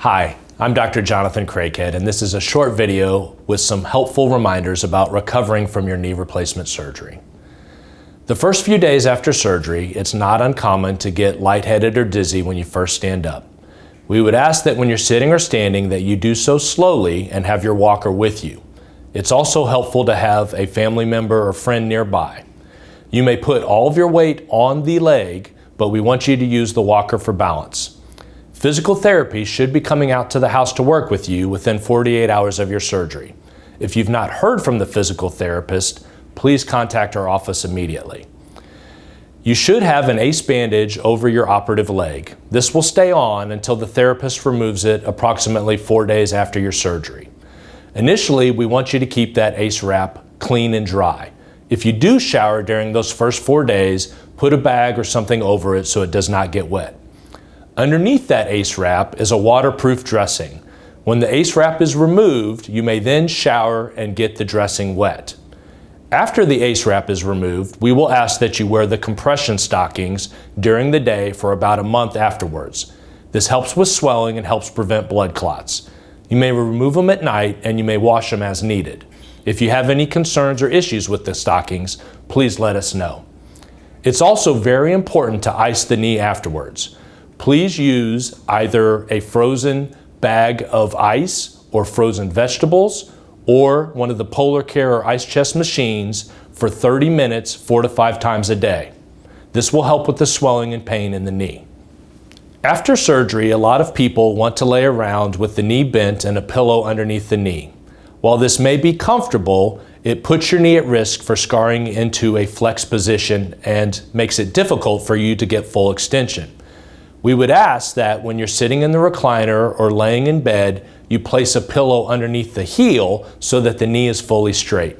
Hi, I'm Dr. Jonathan Craighead, and this is a short video with some helpful reminders about recovering from your knee replacement surgery. The first few days after surgery, it's not uncommon to get lightheaded or dizzy when you first stand up. We would ask that when you're sitting or standing that you do so slowly and have your walker with you. It's also helpful to have a family member or friend nearby. You may put all of your weight on the leg, but we want you to use the walker for balance. Physical therapy should be coming out to the house to work with you within 48 hours of your surgery. If you've not heard from the physical therapist, please contact our office immediately. You should have an ACE bandage over your operative leg. This will stay on until the therapist removes it approximately 4 days after your surgery. Initially, we want you to keep that ACE wrap clean and dry. If you do shower during those first 4 days, put a bag or something over it so it does not get wet. Underneath that ACE wrap is a waterproof dressing. When the ACE wrap is removed, you may then shower and get the dressing wet. After the ACE wrap is removed, we will ask that you wear the compression stockings during the day for about a month afterwards. This helps with swelling and helps prevent blood clots. You may remove them at night and you may wash them as needed. If you have any concerns or issues with the stockings, please let us know. It's also very important to ice the knee afterwards. Please use either a frozen bag of ice or frozen vegetables or one of the Polar Care or Ice Chest machines for 30 minutes 4 to 5 times a day. This will help with the swelling and pain in the knee. After surgery, a lot of people want to lay around with the knee bent and a pillow underneath the knee. While this may be comfortable, it puts your knee at risk for scarring into a flex position and makes it difficult for you to get full extension. We would ask that when you're sitting in the recliner or laying in bed, you place a pillow underneath the heel so that the knee is fully straight.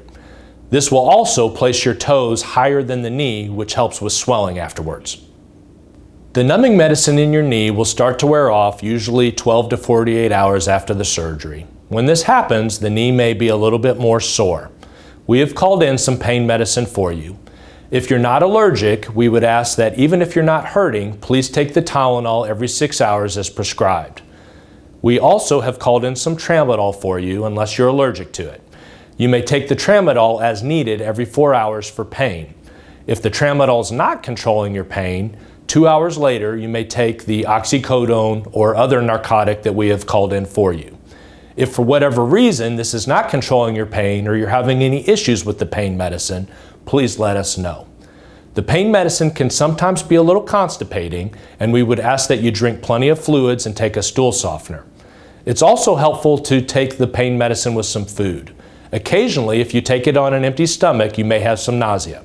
This will also place your toes higher than the knee, which helps with swelling afterwards. The numbing medicine in your knee will start to wear off usually 12 to 48 hours after the surgery. When this happens, the knee may be a little bit more sore. We have called in some pain medicine for you. If you're not allergic, we would ask that even if you're not hurting, please take the Tylenol every 6 hours as prescribed. We also have called in some tramadol for you unless you're allergic to it. You may take the tramadol as needed every 4 hours for pain. If the tramadol is not controlling your pain, 2 hours later you may take the oxycodone or other narcotic that we have called in for you. If for whatever reason this is not controlling your pain or you're having any issues with the pain medicine, please let us know. The pain medicine can sometimes be a little constipating, and we would ask that you drink plenty of fluids and take a stool softener. It's also helpful to take the pain medicine with some food. Occasionally, if you take it on an empty stomach, you may have some nausea.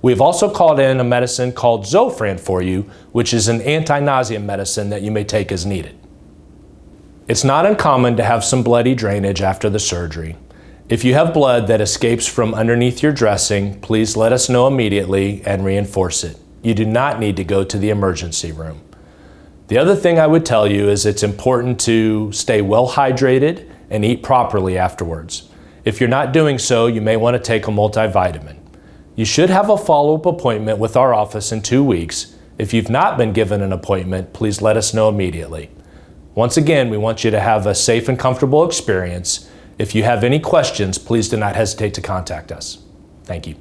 We've also called in a medicine called Zofran for you, which is an anti-nausea medicine that you may take as needed. It's not uncommon to have some bloody drainage after the surgery. If you have blood that escapes from underneath your dressing, please let us know immediately and reinforce it. You do not need to go to the emergency room. The other thing I would tell you is it's important to stay well hydrated and eat properly afterwards. If you're not doing so, you may want to take a multivitamin. You should have a follow-up appointment with our office in 2 weeks. If you've not been given an appointment, please let us know immediately. Once again, we want you to have a safe and comfortable experience. If you have any questions, please do not hesitate to contact us. Thank you.